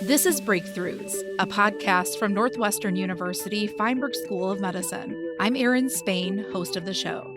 This is Breakthroughs, a podcast from Northwestern University Feinberg School of Medicine. I'm Erin Spain, host of the show.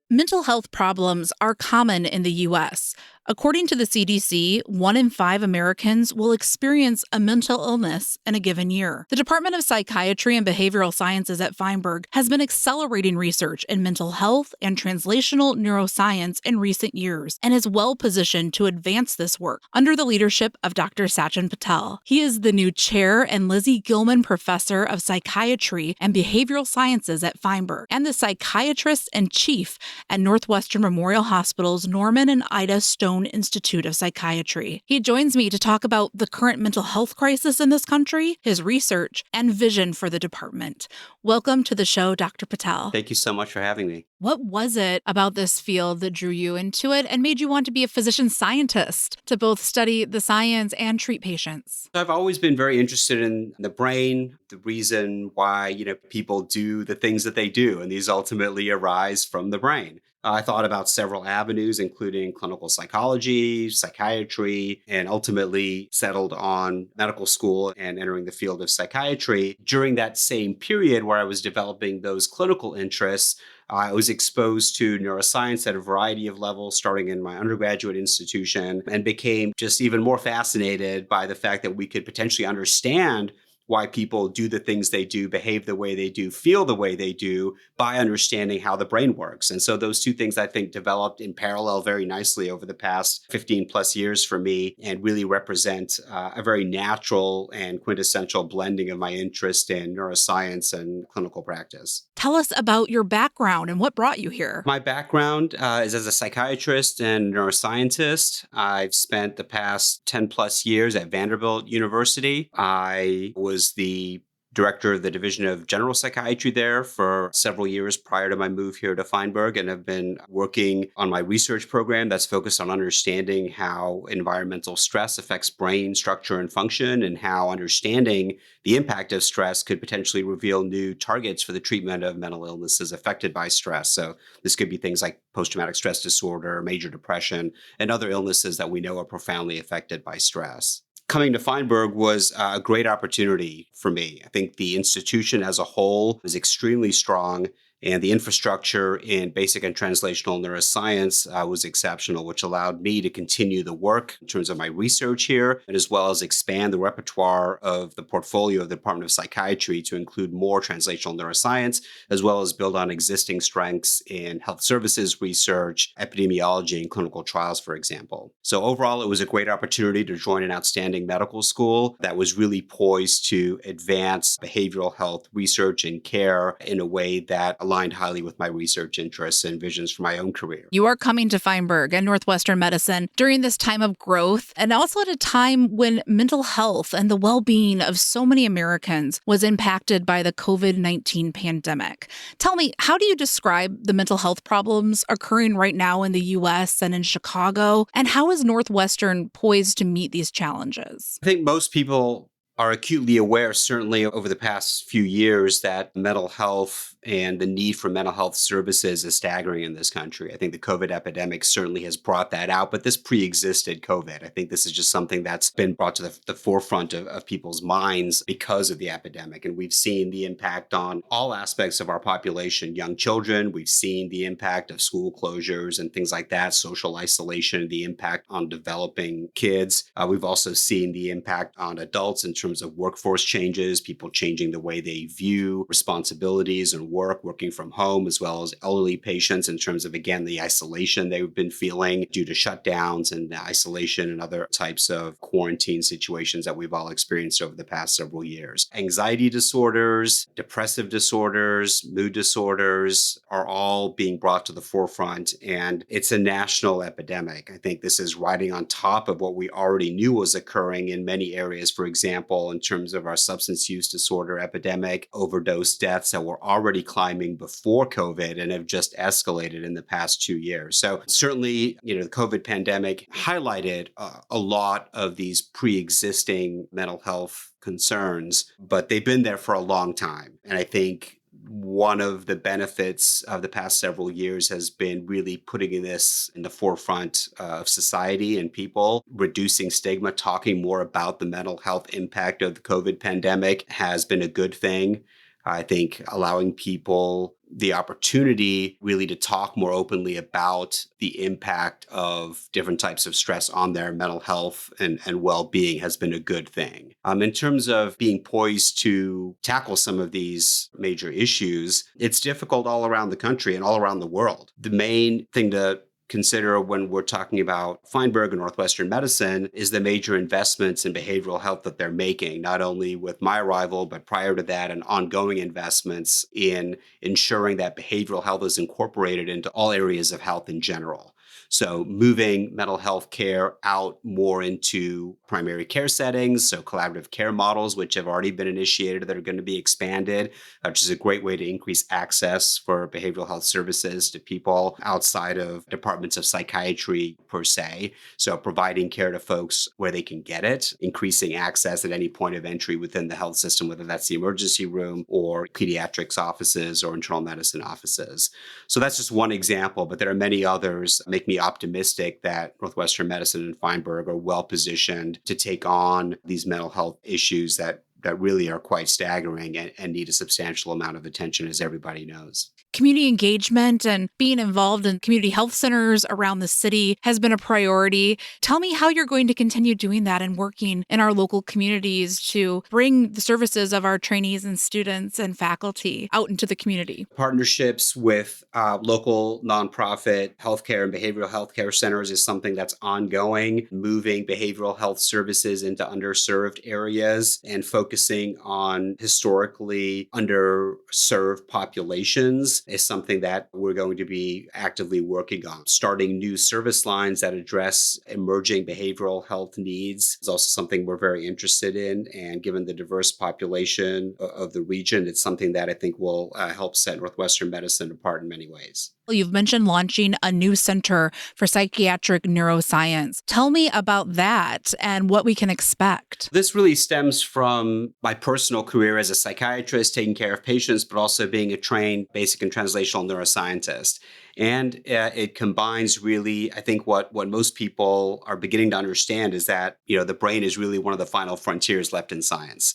Mental health problems are common in the U.S. According to the CDC, 1 in 5 Americans will experience a mental illness in a given year. The Department of Psychiatry and Behavioral Sciences at Feinberg has been accelerating research in mental health and translational neuroscience in recent years and is well positioned to advance this work under the leadership of Dr. Sachin Patel. He is the new chair and Lizzie Gilman Professor of Psychiatry and Behavioral Sciences at Feinberg and the psychiatrist-in-chief at Northwestern Memorial Hospital's Norman and Ida Stone Institute of Psychiatry. He joins me to talk about the current mental health crisis in this country, his research, and vision for the department. Welcome to the show, Dr. Patel. Thank you so much for having me. What was it about this field that drew you into it and made you want to be a physician scientist to both study the science and treat patients? I've always been very interested in the brain, the reason why, people do the things that they do, and these ultimately arise from the brain. I thought about several avenues, including clinical psychology, psychiatry, and ultimately settled on medical school and entering the field of psychiatry. During that same period where I was developing those clinical interests, I was exposed to neuroscience at a variety of levels, starting in my undergraduate institution, and became just even more fascinated by the fact that we could potentially understand why people do the things they do, behave the way they do, feel the way they do by understanding how the brain works. And so those two things, I think, developed in parallel very nicely over the past 15 plus years for me and really represent a very natural and quintessential blending of my interest in neuroscience and clinical practice. Tell us about your background and what brought you here. My background is as a psychiatrist and neuroscientist. I've spent the past 10 plus years at Vanderbilt University. I was the director of the Division of General Psychiatry there for several years prior to my move here to Feinberg, and have been working on my research program that's focused on understanding how environmental stress affects brain structure and function, and how understanding the impact of stress could potentially reveal new targets for the treatment of mental illnesses affected by stress. So this could be things like post-traumatic stress disorder, major depression, and other illnesses that we know are profoundly affected by stress. Coming to Feinberg was a great opportunity for me. I think the institution as a whole is extremely strong, and the infrastructure in basic and translational neuroscience was exceptional, which allowed me to continue the work in terms of my research here, and as well as expand the repertoire of the portfolio of the Department of Psychiatry to include more translational neuroscience, as well as build on existing strengths in health services research, epidemiology, and clinical trials, for example. So overall, it was a great opportunity to join an outstanding medical school that was really poised to advance behavioral health research and care in a way that aligned highly with my research interests and visions for my own career. You are coming to Feinberg and Northwestern Medicine during this time of growth and also at a time when mental health and the well-being of so many Americans was impacted by the COVID-19 pandemic. Tell me, how do you describe the mental health problems occurring right now in the U.S. and in Chicago? And how is Northwestern poised to meet these challenges? I think most people are acutely aware, certainly over the past few years, that mental health and the need for mental health services is staggering in this country. I think the COVID epidemic certainly has brought that out, but this pre-existed COVID. I think this is just something that's been brought to the forefront of people's minds because of the epidemic. And we've seen the impact on all aspects of our population, young children. We've seen the impact of school closures and things like that, social isolation, the impact on developing kids. We've also seen the impact on adults in terms of workforce changes, people changing the way they view responsibilities and working from home, as well as elderly patients in terms of, again, the isolation they've been feeling due to shutdowns and isolation and other types of quarantine situations that we've all experienced over the past several years. Anxiety disorders, depressive disorders, mood disorders are all being brought to the forefront, and it's a national epidemic. I think this is riding on top of what we already knew was occurring in many areas, for example, in terms of our substance use disorder epidemic, overdose deaths that were already climbing before COVID and have just escalated in the past 2 years. So certainly, the COVID pandemic highlighted a lot of these pre-existing mental health concerns, but they've been there for a long time. And I think one of the benefits of the past several years has been really putting this in the forefront of society and people, reducing stigma, talking more about the mental health impact of the COVID pandemic has been a good thing. I think allowing people the opportunity really to talk more openly about the impact of different types of stress on their mental health and well-being has been a good thing. In terms of being poised to tackle some of these major issues, it's difficult all around the country and all around the world. The main thing to consider when we're talking about Feinberg and Northwestern medicine is the major investments in behavioral health that they're making, not only with my arrival, but prior to that, and ongoing investments in ensuring that behavioral health is incorporated into all areas of health in general. So moving mental health care out more into primary care settings, so collaborative care models, which have already been initiated that are going to be expanded, which is a great way to increase access for behavioral health services to people outside of departments of psychiatry per se. So providing care to folks where they can get it, increasing access at any point of entry within the health system, whether that's the emergency room or pediatrics offices or internal medicine offices. So that's just one example, but there are many others that make me optimistic that Northwestern Medicine and Feinberg are well positioned to take on these mental health issues that really are quite staggering and need a substantial amount of attention, as everybody knows. Community engagement and being involved in community health centers around the city has been a priority. Tell me how you're going to continue doing that and working in our local communities to bring the services of our trainees and students and faculty out into the community. Partnerships with local nonprofit healthcare and behavioral healthcare centers is something that's ongoing. Moving behavioral health services into underserved areas and focusing on historically underserved populations is something that we're going to be actively working on. Starting new service lines that address emerging behavioral health needs is also something we're very interested in. And given the diverse population of the region, it's something that I think will help set Northwestern medicine apart in many ways. You've mentioned launching a new center for psychiatric neuroscience. Tell me about that and what we can expect. This really stems from my personal career as a psychiatrist, taking care of patients, but also being a trained basic and translational neuroscientist. And it combines really, I think what most people are beginning to understand is that, the brain is really one of the final frontiers left in science.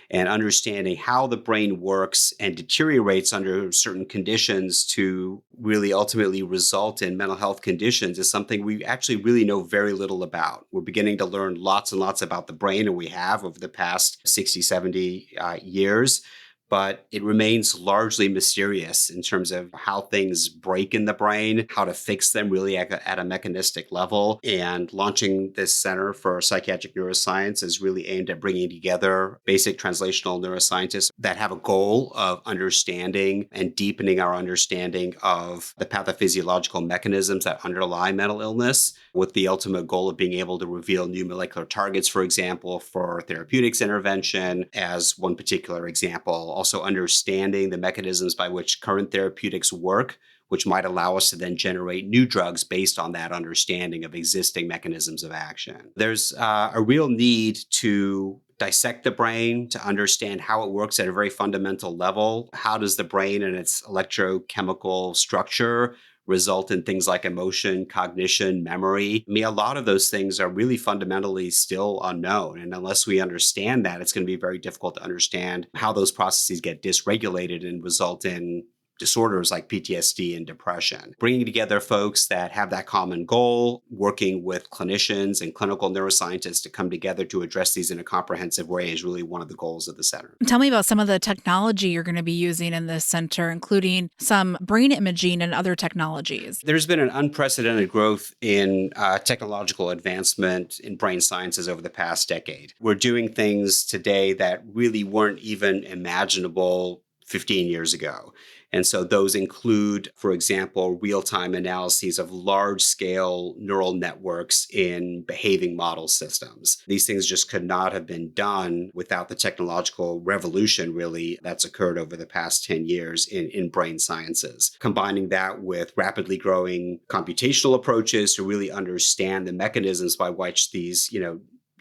And understanding how the brain works and deteriorates under certain conditions to really ultimately result in mental health conditions is something we actually really know very little about. We're beginning to learn lots and lots about the brain, and we have over the past 60, 70 years. But it remains largely mysterious in terms of how things break in the brain, how to fix them really at a mechanistic level. And launching this Center for Psychiatric Neuroscience is really aimed at bringing together basic translational neuroscientists that have a goal of understanding and deepening our understanding of the pathophysiological mechanisms that underlie mental illness, with the ultimate goal of being able to reveal new molecular targets, for example, for therapeutics intervention, as one particular example. Also understanding the mechanisms by which current therapeutics work, which might allow us to then generate new drugs based on that understanding of existing mechanisms of action. There's a real need to dissect the brain, to understand how it works at a very fundamental level. How does the brain and its electrochemical structure result in things like emotion, cognition, memory? I mean, a lot of those things are really fundamentally still unknown. And unless we understand that, it's going to be very difficult to understand how those processes get dysregulated and result in disorders like PTSD and depression. Bringing together folks that have that common goal, working with clinicians and clinical neuroscientists to come together to address these in a comprehensive way is really one of the goals of the center. Tell me about some of the technology you're going to be using in this center, including some brain imaging and other technologies. There's been an unprecedented growth in technological advancement in brain sciences over the past decade. We're doing things today that really weren't even imaginable 15 years ago. And so those include, for example, real-time analyses of large-scale neural networks in behaving model systems. These things just could not have been done without the technological revolution, really, that's occurred over the past 10 years in brain sciences. Combining that with rapidly growing computational approaches to really understand the mechanisms by which these,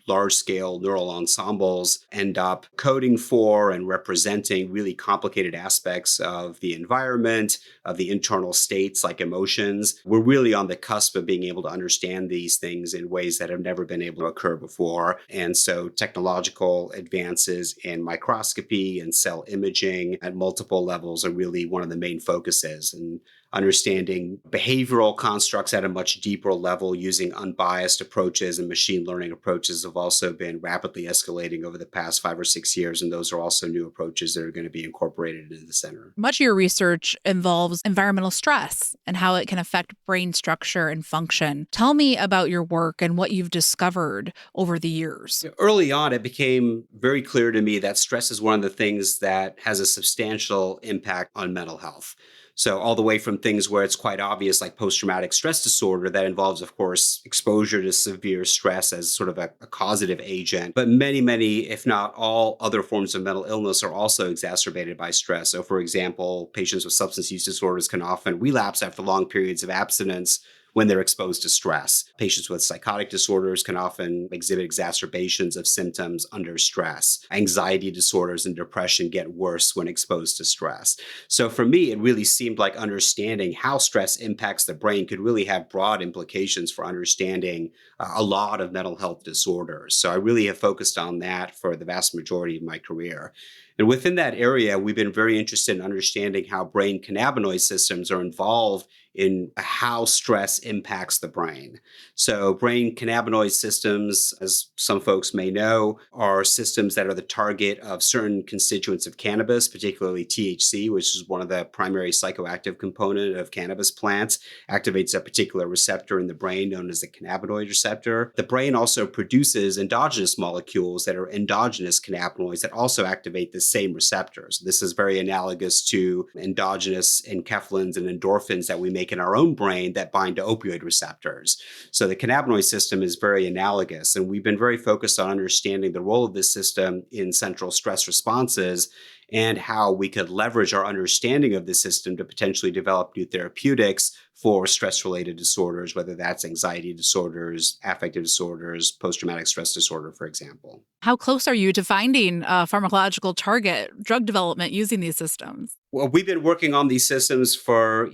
large-scale neural ensembles end up coding for and representing really complicated aspects of the environment, of the internal states like emotions. We're really on the cusp of being able to understand these things in ways that have never been able to occur before. And so technological advances in microscopy and cell imaging at multiple levels are really one of the main focuses. And understanding behavioral constructs at a much deeper level using unbiased approaches and machine learning approaches have also been rapidly escalating over the past 5 or 6 years. And those are also new approaches that are going to be incorporated into the center. Much of your research involves environmental stress and how it can affect brain structure and function. Tell me about your work and what you've discovered over the years. Early on, it became very clear to me that stress is one of the things that has a substantial impact on mental health. So all the way from things where it's quite obvious, like post-traumatic stress disorder, that involves, of course, exposure to severe stress as sort of a causative agent. But many, if not all other forms of mental illness are also exacerbated by stress. So for example, patients with substance use disorders can often relapse after long periods of abstinence when they're exposed to stress. Patients with psychotic disorders can often exhibit exacerbations of symptoms under stress. Anxiety disorders and depression get worse when exposed to stress. So for me, it really seemed like understanding how stress impacts the brain could really have broad implications for understanding a lot of mental health disorders. So I really have focused on that for the vast majority of my career. And within that area, we've been very interested in understanding how brain cannabinoid systems are involved in how stress impacts the brain. So brain cannabinoid systems, as some folks may know, are systems that are the target of certain constituents of cannabis, particularly THC, which is one of the primary psychoactive component of cannabis plants, activates a particular receptor in the brain known as the cannabinoid receptor. The brain also produces endogenous molecules that are endogenous cannabinoids that also activate the same receptors. This is very analogous to endogenous enkephalins and endorphins that we make in our own brain that bind to opioid receptors. So the cannabinoid system is very analogous, and we've been very focused on understanding the role of this system in central stress responses and how we could leverage our understanding of the system to potentially develop new therapeutics for stress-related disorders, whether that's anxiety disorders, affective disorders, post-traumatic stress disorder, for example. How close are you to finding a pharmacological target, drug development using these systems? Well, we've been working on these systems for,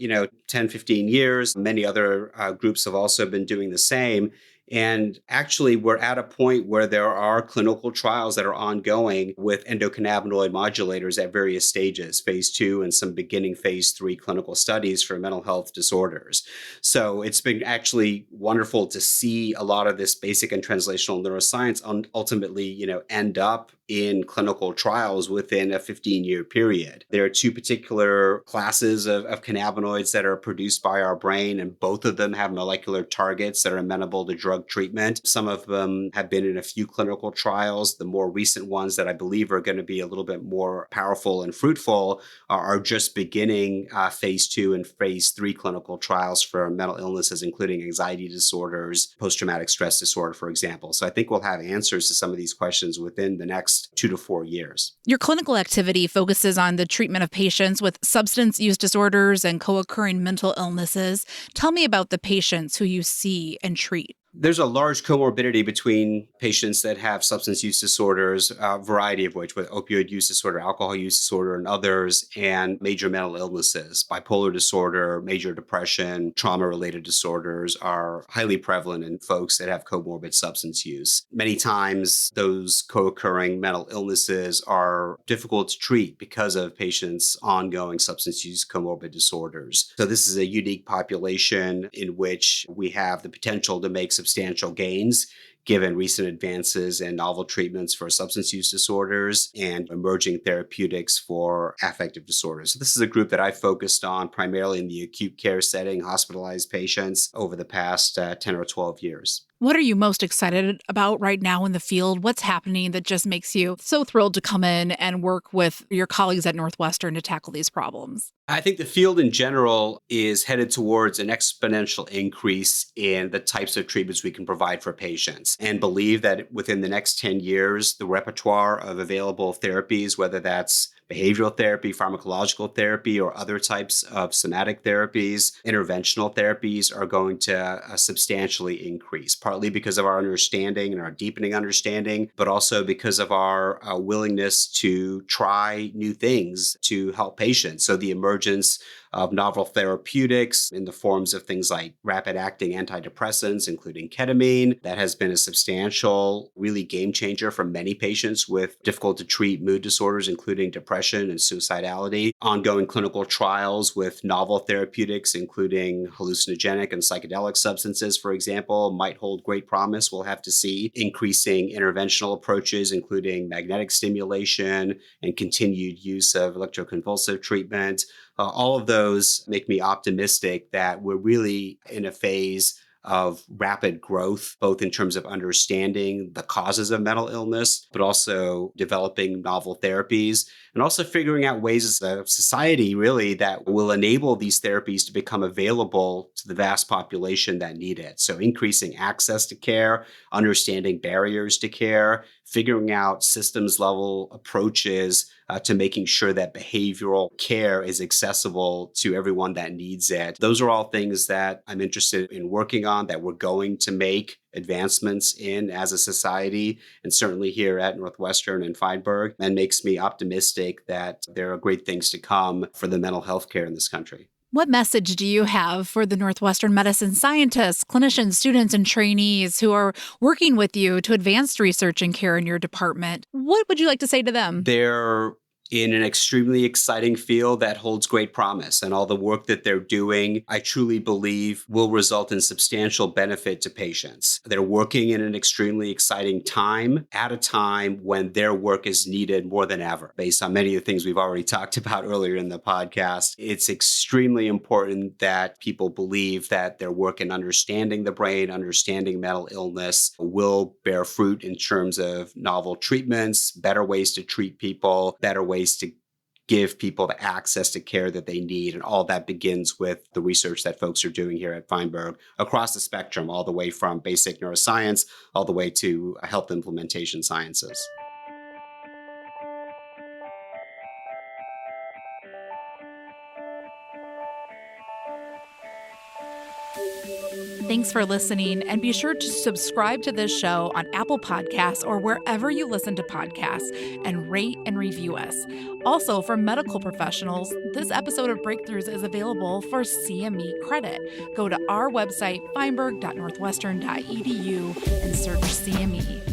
10, 15 years. Many other groups have also been doing the same. And actually, we're at a point where there are clinical trials that are ongoing with endocannabinoid modulators at various stages, phase 2 and some beginning phase 3 clinical studies for mental health disorders. So it's been actually wonderful to see a lot of this basic and translational neuroscience ultimately, end up in clinical trials within a 15-year period. There are two particular classes of cannabinoids that are produced by our brain, and both of them have molecular targets that are amenable to drug treatment. Some of them have been in a few clinical trials. The more recent ones that I believe are going to be a little bit more powerful and fruitful are just beginning phase 2 and phase 3 clinical trials for mental illnesses, including anxiety disorders, post-traumatic stress disorder, for example. So I think we'll have answers to some of these questions within the next 2 to 4 years. Your clinical activity focuses on the treatment of patients with substance use disorders and co-occurring mental illnesses. Tell me about the patients who you see and treat. There's a large comorbidity between patients that have substance use disorders, a variety of which, with opioid use disorder, alcohol use disorder, and others, and major mental illnesses. Bipolar disorder, major depression, trauma-related disorders are highly prevalent in folks that have comorbid substance use. Many times, those co-occurring mental illnesses are difficult to treat because of patients' ongoing substance use comorbid disorders. So this is a unique population in which we have the potential to make substantial gains given recent advances in novel treatments for substance use disorders and emerging therapeutics for affective disorders. So this is a group that I focused on primarily in the acute care setting, hospitalized patients over the past 10 or 12 years. What are you most excited about right now in the field? What's happening that just makes you so thrilled to come in and work with your colleagues at Northwestern to tackle these problems? I think the field in general is headed towards an exponential increase in the types of treatments we can provide for patients, and believe that within the next 10 years, the repertoire of available therapies, whether that's behavioral therapy, pharmacological therapy, or other types of somatic therapies, interventional therapies, are going to substantially increase. Part partly because of our understanding and our deepening understanding, but also because of our willingness to try new things to help patients. So the emergence of novel therapeutics in the forms of things like rapid-acting antidepressants, including ketamine, that has been a substantial, really game changer for many patients with difficult-to-treat mood disorders, including depression and suicidality. Ongoing clinical trials with novel therapeutics, including hallucinogenic and psychedelic substances, for example, might hold great promise. We'll have to see increasing interventional approaches, including magnetic stimulation and continued use of electroconvulsive treatment. All of those make me optimistic that we're really in a phase of rapid growth, both in terms of understanding the causes of mental illness, but also developing novel therapies and also figuring out ways as a society really that will enable these therapies to become available to the vast population that need it. So increasing access to care, understanding barriers to care, figuring out systems level approaches to making sure that behavioral care is accessible to everyone that needs it. Those are all things that I'm interested in working on, that we're going to make advancements in as a society, and certainly here at Northwestern and Feinberg, and makes me optimistic that there are great things to come for the mental health care in this country. What message do you have for the Northwestern medicine scientists, clinicians, students, and trainees who are working with you to advance research and care in your department? What would you like to say to them? They're in an extremely exciting field that holds great promise, and all the work that they're doing, I truly believe, will result in substantial benefit to patients. They're working in an extremely exciting time, at a time when their work is needed more than ever. Based on many of the things we've already talked about earlier in the podcast, it's extremely important that people believe that their work in understanding the brain, understanding mental illness, will bear fruit in terms of novel treatments, better ways to treat people, better ways to give people the access to care that they need. And all that begins with the research that folks are doing here at Feinberg across the spectrum, all the way from basic neuroscience, all the way to health implementation sciences. Thanks for listening, and be sure to subscribe to this show on Apple Podcasts or wherever you listen to podcasts, and rate and review us. Also, for medical professionals, this episode of Breakthroughs is available for CME credit. Go to our website, feinberg.northwestern.edu, and search CME.